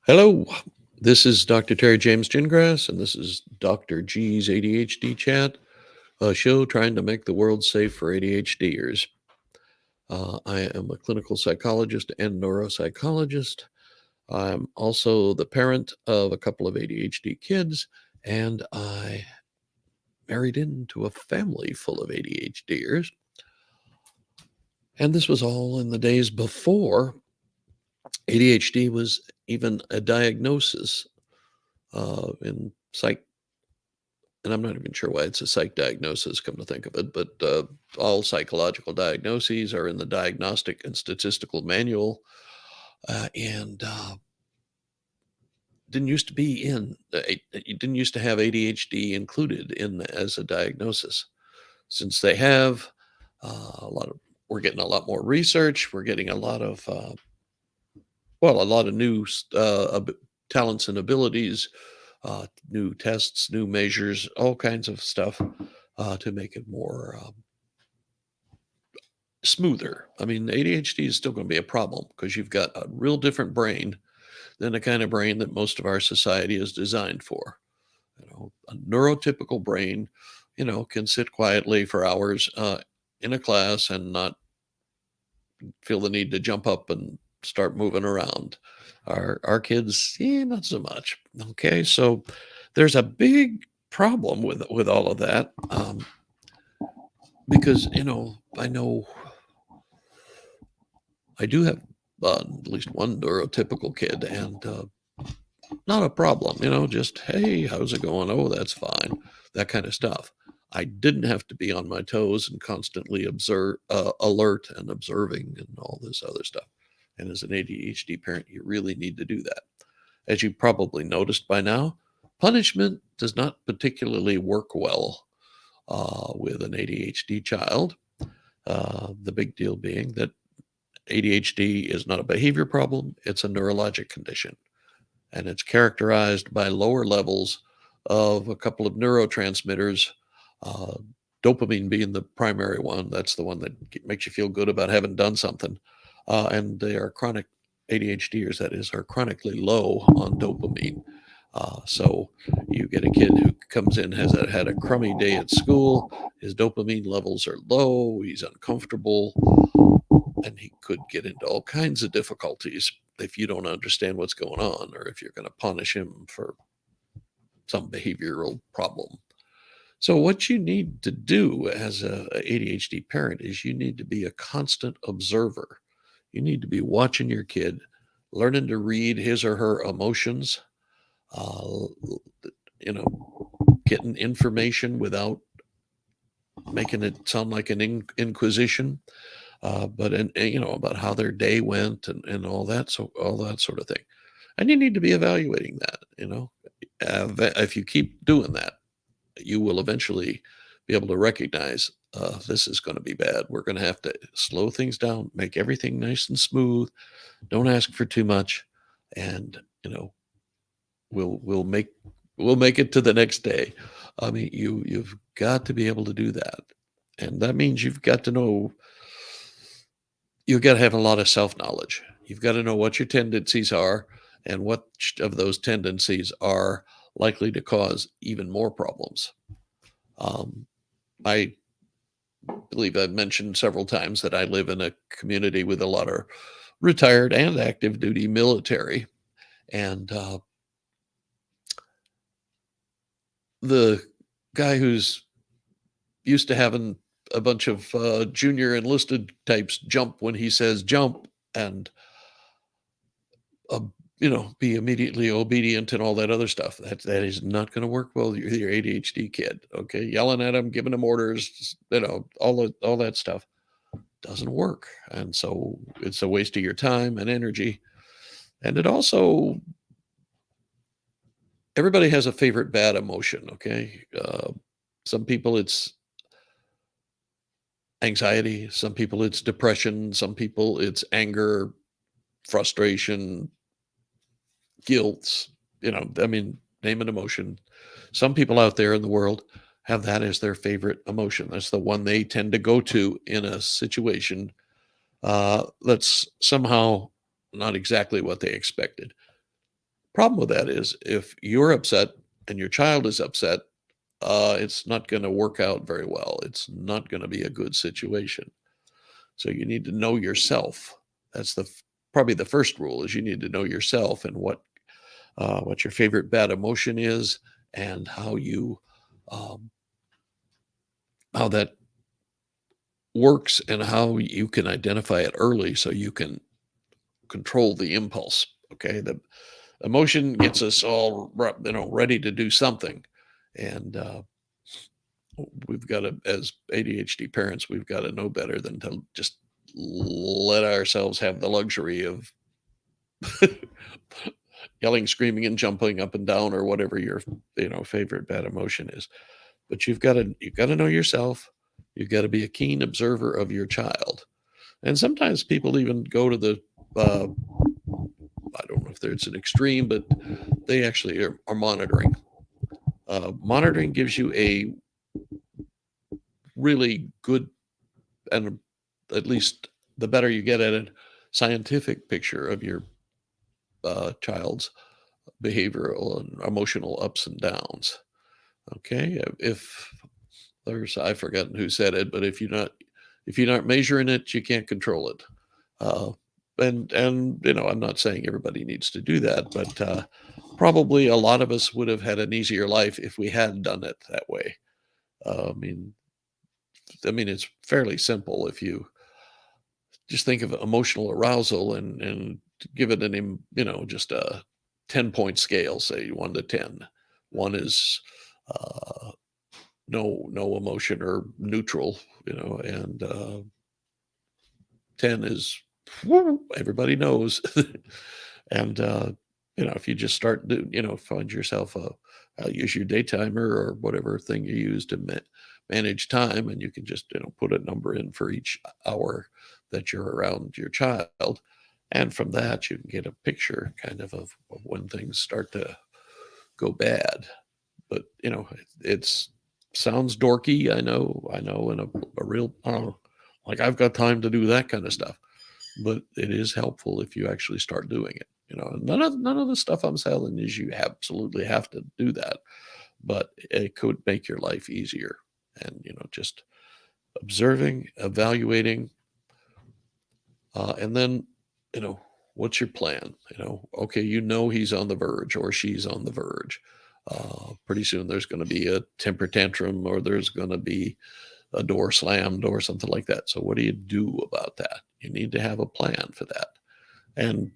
Hello, this is Dr. Terry James Gingrass, and this is Dr. G's ADHD Chat, a show trying to make the world safe for ADHDers. I am a clinical psychologist and neuropsychologist. I'm also the parent of a couple of ADHD kids, and I married into a family full of ADHDers. And this was all in the days before ADHD was even a diagnosis in psych. And I'm not even sure why it's a psych diagnosis, come to think of it, but all psychological diagnoses are in the Diagnostic and Statistical Manual, and didn't used to be in. You didn't used to have ADHD included in as a diagnosis. Since they have a lot of, we're getting a lot more research. We're getting a lot of, a lot of new talents and abilities, new tests, new measures, all kinds of stuff to make it more smoother. I mean, ADHD is still going to be a problem because you've got a real different brain than the kind of brain that most of our society is designed for. A neurotypical brain, can sit quietly for hours in a class and not feel the need to jump up and start moving around. Our kids, not so much. Okay, so there's a big problem with all of that because I know I do have at least one neurotypical kid, and not a problem. Just hey, how's it going? Oh, that's fine. That kind of stuff. I didn't have to be on my toes and constantly alert and observing and all this other stuff. And as an ADHD parent, you really need to do that. As you probably noticed by now, punishment does not particularly work well with an ADHD child. The big deal being that ADHD is not a behavior problem, it's a neurologic condition. And it's characterized by lower levels of a couple of neurotransmitters, uh, dopamine being the primary one. That's the one that makes you feel good about having done something. And they are chronic ADHDers, that is, are chronically low on dopamine. So you get a kid who comes in, has had a crummy day at school, his dopamine levels are low, he's uncomfortable, and he could get into all kinds of difficulties if you don't understand what's going on, or if you're going to punish him for some behavioral problem. So what you need to do as a ADHD parent is you need to be a constant observer. You need to be watching your kid, learning to read his or her emotions, uh, getting information without making it sound like an inquisition, but about how their day went and all that, so all that sort of thing. And you need to be evaluating that. If you keep doing that, you will eventually be able to recognize this is going to be bad. We're going to have to slow things down, make everything nice and smooth. Don't ask for too much, and we'll make it to the next day. I mean, you've got to be able to do that, and that means you've got to know. You've got to have a lot of self knowledge. You've got to know what your tendencies are and what of those tendencies are likely to cause even more problems. I believe I've mentioned several times that I live in a community with a lot of retired and active duty military. And the guy who's used to having a bunch of junior enlisted types jump when he says jump, and uh, be immediately obedient and all that other stuff. That is not going to work well with your ADHD kid. Okay, yelling at him, giving him orders, all that stuff doesn't work, and so it's a waste of your time and energy. And it also, everybody has a favorite bad emotion. Okay, some people it's anxiety, some people it's depression, some people it's anger, frustration, guilt, I mean, name an emotion. Some people out there in the world have that as their favorite emotion. That's the one they tend to go to in a situation That's somehow not exactly what they expected. Problem with that is if you're upset and your child is upset, it's not going to work out very well. It's not going to be a good situation. So you need to know yourself. That's probably the first rule is you need to know yourself and what your favorite bad emotion is and um, how that works and how you can identify it early so you can control the impulse. Okay, the emotion gets us all ready to do something, and we've got to, as ADHD parents, we've got to know better than to just let ourselves have the luxury of yelling, screaming, and jumping up and down or whatever your favorite bad emotion is. But you've got to know yourself. You've got to be a keen observer of your child. And sometimes people even go to the I don't know if there's an extreme, but they actually are monitoring. Monitoring gives you a really good, and at least the better you get at it, scientific picture of your child's behavioral and emotional ups and downs. Okay, if I've forgotten who said it, but if you're not measuring it, you can't control it. Uh, and I'm not saying everybody needs to do that, but probably a lot of us would have had an easier life if we had done it that way. Uh, I mean, it's fairly simple if you just think of emotional arousal and give it just a 10-point scale, say 1 to 10. One is uh, no emotion or neutral, and 10 is everybody knows. And if you just start find yourself use your day timer or whatever thing you use to manage time, and you can just put a number in for each hour that you're around your child, and from that you can get a picture kind of when things start to go bad. But it's sounds dorky. I know, and a real like I've got time to do that kind of stuff, but it is helpful if you actually start doing it. None of the stuff I'm selling is you absolutely have to do that, but it could make your life easier. And just observing, evaluating, and then you know what's your plan. Okay, he's on the verge or she's on the verge. Pretty soon there's going to be a temper tantrum, or there's going to be a door slammed or something like that. So what do you do about that? You need to have a plan for that. And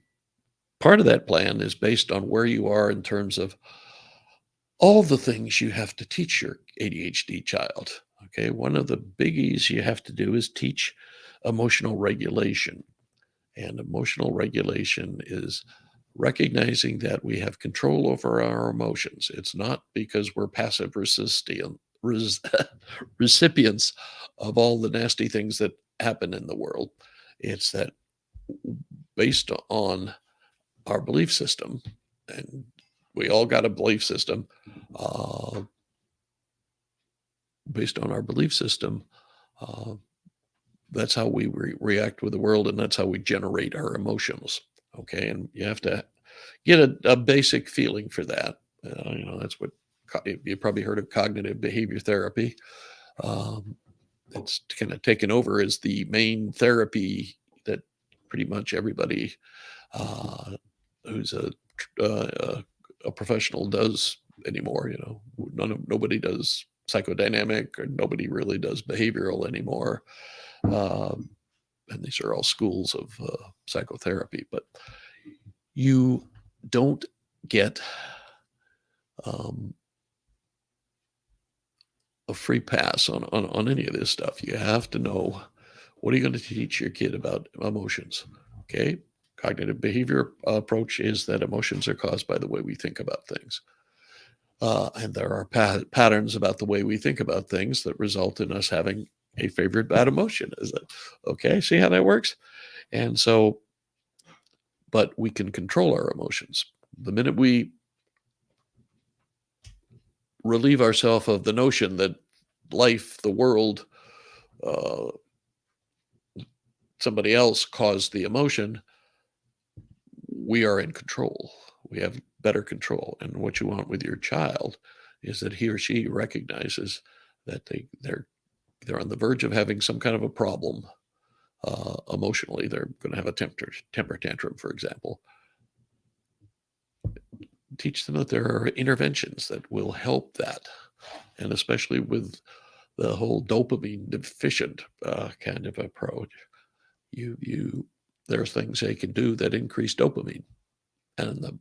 part of that plan is based on where you are in terms of all the things you have to teach your ADHD child. Okay, one of the biggies you have to do is teach emotional regulation. And emotional regulation is recognizing that we have control over our emotions. It's not because we're passive recipients of all the nasty things that happen in the world. It's that based on our belief system, and we all got a belief system. Uh, Based on our belief system, uh, that's how we react with the world, and that's how we generate our emotions. Okay, and you have to get a basic feeling for that. That's what you probably heard of cognitive behavior therapy. Um, it's kind of taken over as the main therapy that pretty much everybody uh, who's a professional does anymore. Nobody does psychodynamic, or nobody really does behavioral anymore. Um, and these are all schools of psychotherapy, but you don't get um, a free pass on any of this stuff. You have to know, what are you going to teach your kid about emotions? Okay. Cognitive behavior approach is that emotions are caused by the way we think about things. And there are patterns about the way we think about things that result in us having a favorite bad emotion. Is that okay? See how that works? And so, but we can control our emotions. The minute we relieve ourselves of the notion that life, the world, uh, somebody else caused the emotion, we are in control. We have better control. And what you want with your child is that he or she recognizes that they're on the verge of having some kind of a problem emotionally. They're going to have a temper tantrum, for example. Teach them that there are interventions that will help that, and especially with the whole dopamine deficient kind of approach, you there's things they can do that increase dopamine, and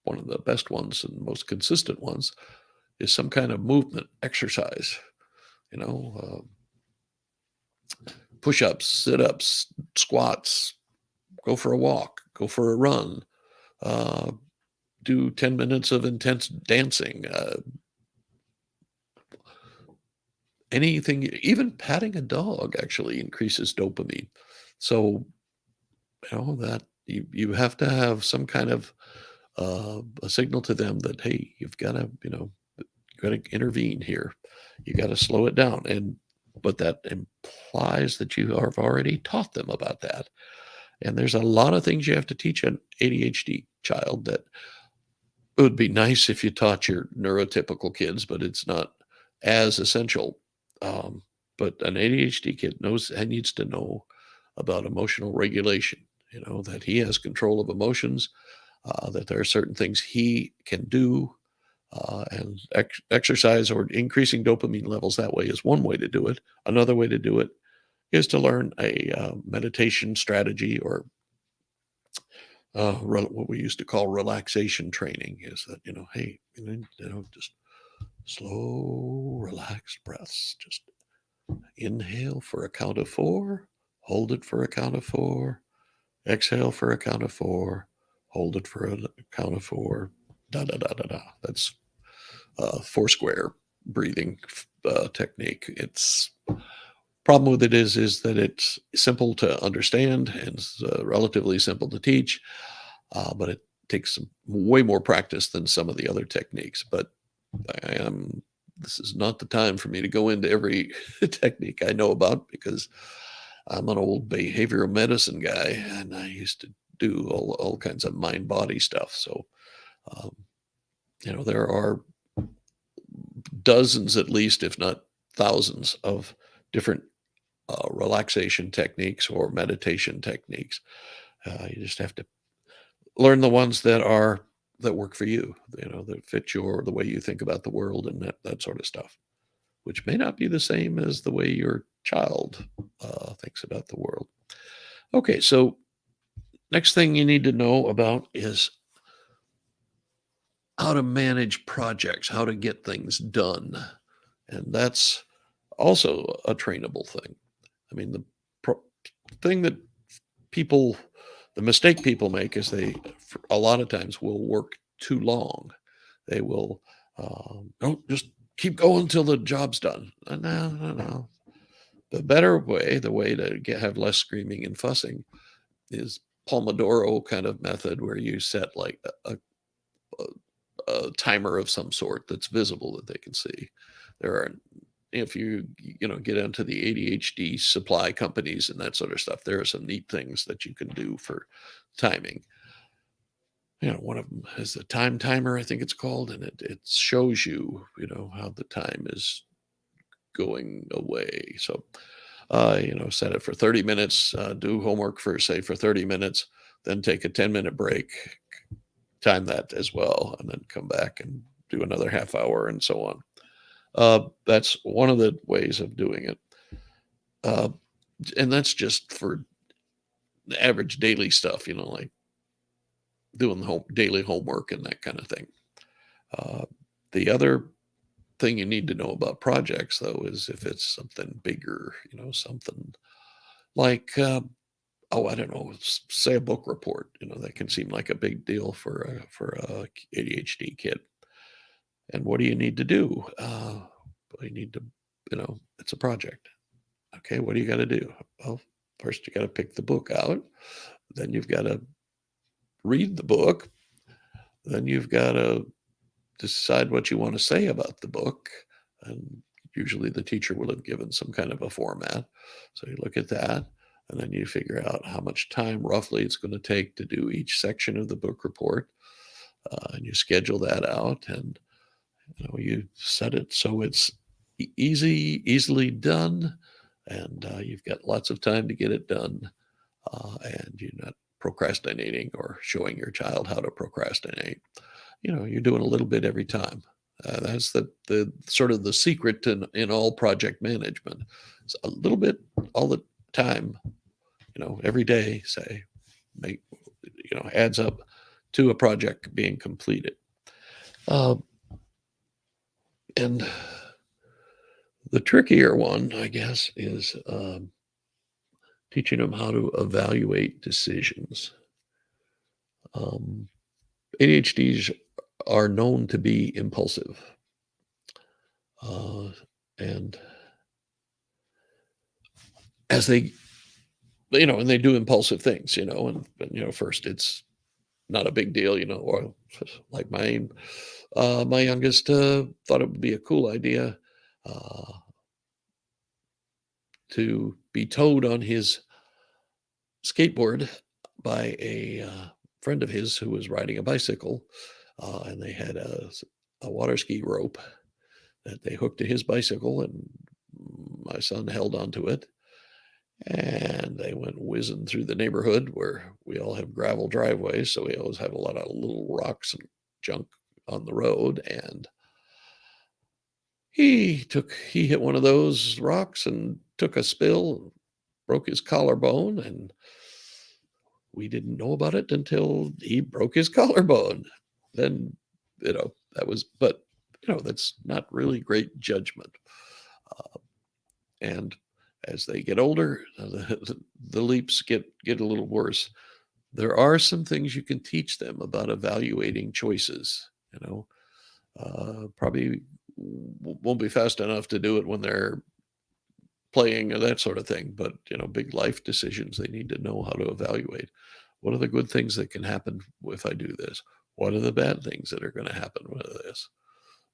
one of the best ones and most consistent ones is some kind of movement exercise. You know, push-ups, sit-ups, squats, go for a walk, go for a run, uh, do 10 minutes of intense dancing, anything, even patting a dog actually increases dopamine. So, that you have to have some kind of a signal to them that, hey, you've got to, got to intervene here. You got to slow it down. But that implies that you have already taught them about that. And there's a lot of things you have to teach an ADHD child that it would be nice if you taught your neurotypical kids, but it's not as essential. Um, but an ADHD kid knows and needs to know about emotional regulation, that he has control of emotions, that there are certain things he can do, and exercise or increasing dopamine levels that way is one way to do it. Another way to do it is to learn a meditation strategy, or what we used to call relaxation training. Is that, hey, just slow, relaxed breaths. Just inhale for a count of 4, hold it for a count of 4, exhale for a count of 4, hold it for a count of 4. Da da da da da. That's Foursquare breathing technique. It's problem with it is that it's simple to understand and it's relatively simple to teach, but it takes way more practice than some of the other techniques. But I am this is not the time for me to go into every technique I know about, because I'm an old behavioral medicine guy and I used to do all kinds of mind body stuff. So, um, there are dozens, at least, if not thousands, of different relaxation techniques or meditation techniques. You just have to learn the ones that work for you, that fit the way you think about the world, and that sort of stuff, which may not be the same as the way your child thinks about the world. Okay, so next thing you need to know about is how to manage projects, how to get things done. And that's also a trainable thing. I mean, thing that people, the mistake people make is a lot of times will work too long. They will, don't just keep going until the job's done. No, no, no. The better way, the way to have less screaming and fussing, is Pomodoro kind of method, where you set like a, a timer of some sort that's visible that they can see. There are, if you get into the ADHD supply companies and that sort of stuff, there are some neat things that you can do for timing. One of them is the time timer, I think it's called, and it shows you, how the time is going away. So, set it for 30 minutes, do homework for 30 minutes, then take a 10-minute break, time that as well, and then come back and do another half hour and so on. That's one of the ways of doing it. And that's just for the average daily stuff, like doing daily homework and that kind of thing. The other thing you need to know about projects, though, is if it's something bigger, something like, I don't know, say a book report, that can seem like a big deal for a ADHD kid. And what do you need to do? You need to, it's a project. Okay, what do you got to do? Well, first you got to pick the book out. Then you've got to read the book. Then you've got to decide what you want to say about the book. And usually the teacher will have given some kind of a format. So you look at that. And then you figure out how much time roughly it's going to take to do each section of the book report. And you schedule that out, and you set it so it's easily done, and you've got lots of time to get it done, and you're not procrastinating or showing your child how to procrastinate. You're doing a little bit every time. That's the sort of the secret in all project management. It's a little bit all the time, every day, say, make, adds up to a project being completed. Uh, and the trickier one, I guess, is teaching them how to evaluate decisions. ADHDs are known to be impulsive. And as and they do impulsive things, and first it's not a big deal, or like my youngest thought it would be a cool idea uh, to be towed on his skateboard by a friend of his who was riding a bicycle, and they had a water ski rope that they hooked to his bicycle, and my son held onto it, and they went whizzing through the neighborhood where we all have gravel driveways, so we always have a lot of little rocks and junk on the road, and he hit one of those rocks and took a spill, broke his collarbone, and we didn't know about it until he broke his collarbone. Then, but that's not really great judgment. And as they get older, the leaps get a little worse. There are some things you can teach them about evaluating choices. Probably won't be fast enough to do it when they're playing or that sort of thing. But big life decisions, they need to know how to evaluate. What are the good things that can happen if I do this? What are the bad things that are going to happen with this?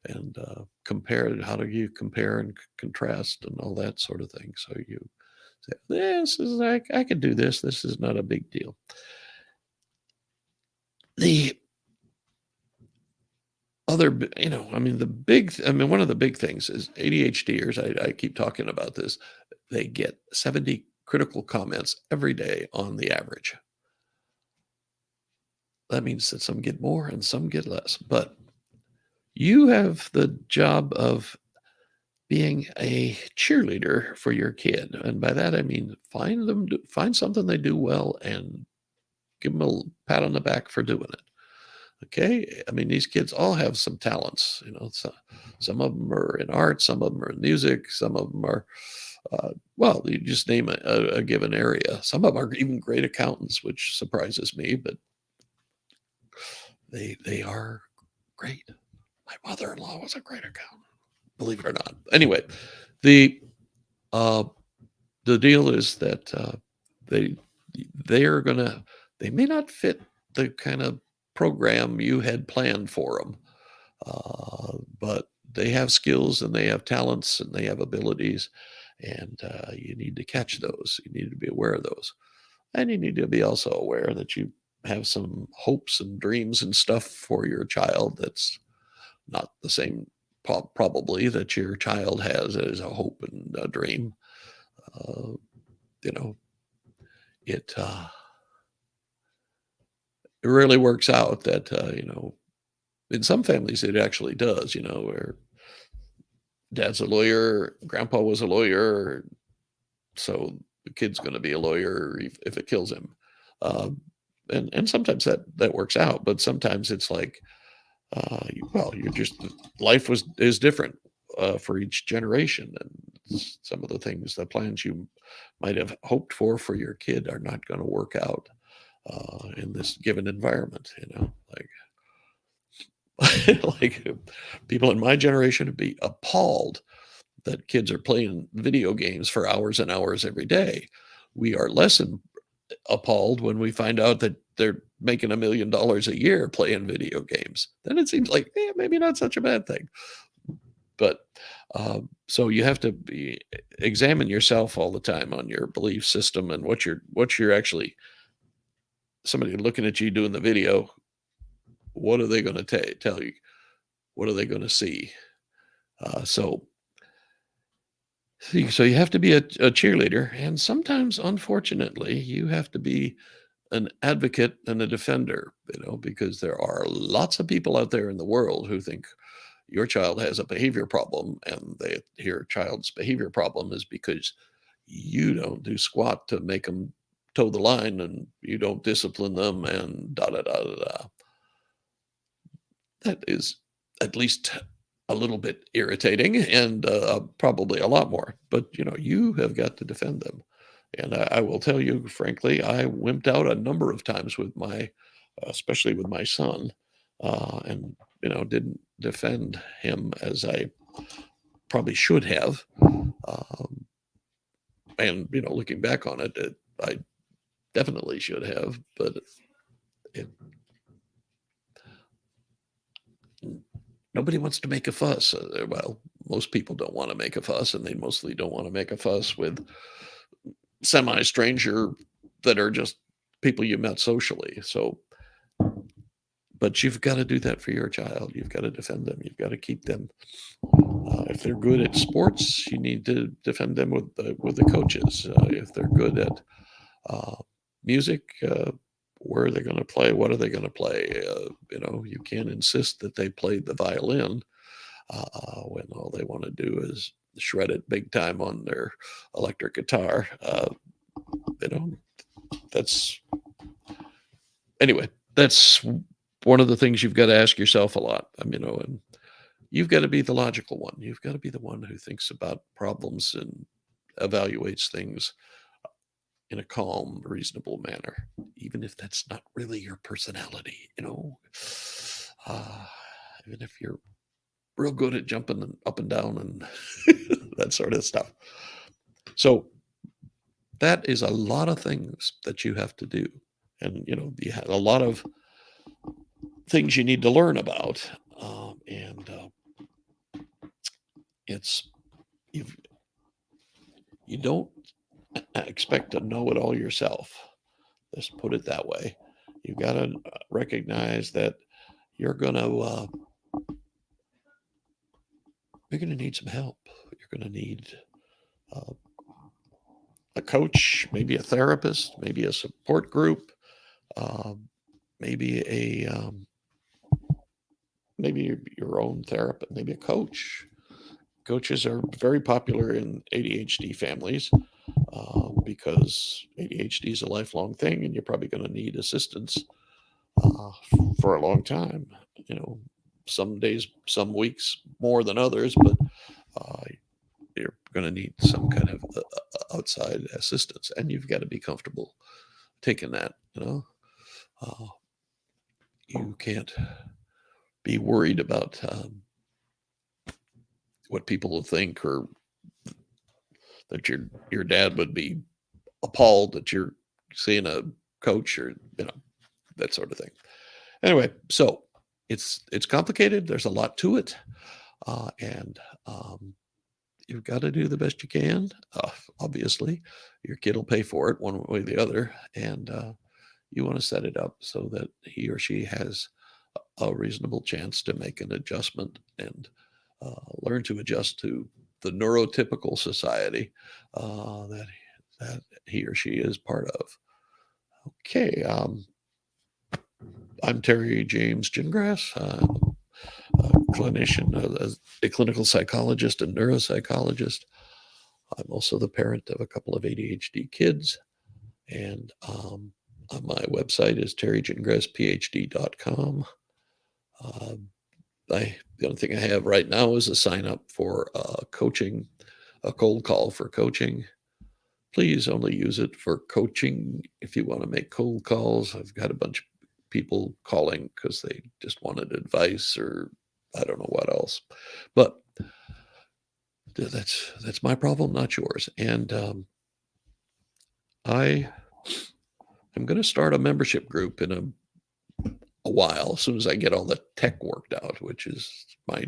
And compare. How do you compare and contrast and all that sort of thing? So you say, this is I can do this. This is not a big deal. The other, one of the big things is ADHDers. I keep talking about this. They get 70 critical comments every day on the average. That means that some get more and some get less. But you have the job of being a cheerleader for your kid. And by that, I mean, find something they do well and give them a pat on the back for doing it. Okay. I mean, these kids all have some talents, some of them are in art, some of them are in music, some of them are, you just name a given area. Some of them are even great accountants, which surprises me, but they are great. My mother-in-law was a great accountant, believe it or not. Anyway, the deal is that they may not fit the kind of program you had planned for them, but they have skills and they have talents and they have abilities, and you need to catch those. You need to be aware of those, and you need to be also aware that you have some hopes and dreams and stuff for your child that's not the same probably that your child has as a hope and a dream. It really works out that in some families it actually does, where dad's a lawyer, grandpa was a lawyer, so the kid's going to be a lawyer if it kills him. And sometimes that works out, but sometimes it's like, you're just life is different for each generation, and some of the plans you might have hoped for your kid are not going to work out in this given environment. Like people in my generation would be appalled that kids are playing video games for hours and hours every day. We are less appalled when we find out that they're making $1 million a year playing video games. Then it seems like, maybe not such a bad thing. But so you have to examine yourself all the time on your belief system and what you're actually somebody looking at you doing the video. What are they going to tell you? What are they going to see? So so you have to be a cheerleader, and sometimes, unfortunately, you have to be an advocate and a defender, because there are lots of people out there in the world who think your child has a behavior problem, and your child's behavior problem is because you don't do squat to make them toe the line, and you don't discipline them, and da da da da da. That is at least a little bit irritating, and probably a lot more. But you have got to defend them. And I will tell you, frankly, I wimped out a number of times with especially with my son, and didn't defend him as I probably should have. Um, and looking back on it, I definitely should have, but it, nobody wants to make a fuss. Well, most people don't want to make a fuss, and they mostly don't want to make a fuss with semi-stranger that are just people you met socially. So, but you've got to do that for your child. You've got to defend them. You've got to keep them. If they're good at sports, you need to defend them with the coaches. If they're good at music, where are they going to play? What are they going to play? You can't insist that they played the violin when all they want to do is shred it big time on their electric guitar. That's anyway. That's one of the things you've got to ask yourself a lot. And you've got to be the logical one. You've got to be the one who thinks about problems and evaluates things in a calm, reasonable manner, even if that's not really your personality. Even if you're real good at jumping up and down and that sort of stuff. So that is a lot of things that you have to do. And, you have a lot of things you need to learn about. And it's, you don't expect to know it all yourself. Let's put it that way. You've got to recognize that you're going to need some help. You're going to need a coach, maybe a therapist, maybe a support group, maybe maybe your own therapist, maybe a coach. Coaches are very popular in ADHD families because ADHD is a lifelong thing, and you're probably going to need assistance uh, for a long time. Some days, some weeks more than others, but uh, you're going to need some kind of outside assistance, and you've got to be comfortable taking that. Uh, you can't be worried about what people will think, or that your dad would be appalled that you're seeing a coach, or that sort of thing. Anyway, so it's complicated. There's a lot to it, and you've got to do the best you can. Obviously, your kid will pay for it one way or the other, and you want to set it up so that he or she has a reasonable chance to make an adjustment and learn to adjust to the neurotypical society that he or she is part of. Okay, I'm Terry James Gingras, a clinician, a clinical psychologist and neuropsychologist. I'm also the parent of a couple of ADHD kids, and my website is terrygingrasphd.com. The only thing I have right now is a sign up for coaching, a cold call for coaching. Please only use it for coaching if you want to make cold calls. I've got a bunch of people calling because they just wanted advice, or I don't know what else. But that's my problem, not yours. And I am going to start a membership group in a while, as soon as I get all the tech worked out, which is my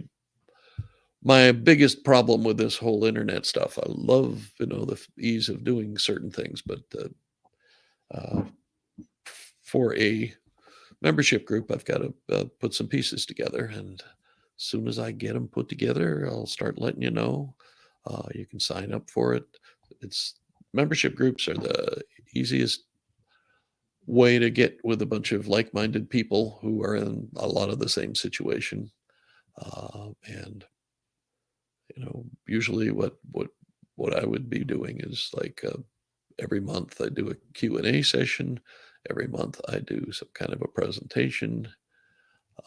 my biggest problem with this whole internet stuff. I love, the ease of doing certain things, but uh, for a membership group, I've got to put some pieces together, and as soon as I get them put together, I'll start letting you know. You can sign up for it. It's Membership groups are the easiest way to get with a bunch of like-minded people who are in a lot of the same situation. And usually what I would be doing is like every month I do a Q&A session. Every month I do some kind of a presentation.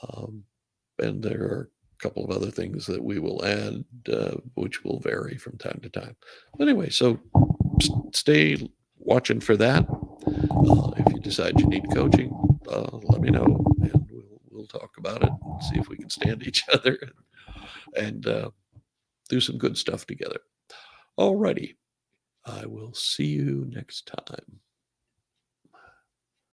Um, and there are a couple of other things that we will add, which will vary from time to time. But anyway, so stay watching for that. If you decide you need coaching, let me know, and we'll talk about it and see if we can stand each other and do some good stuff together. Alrighty, I will see you next time.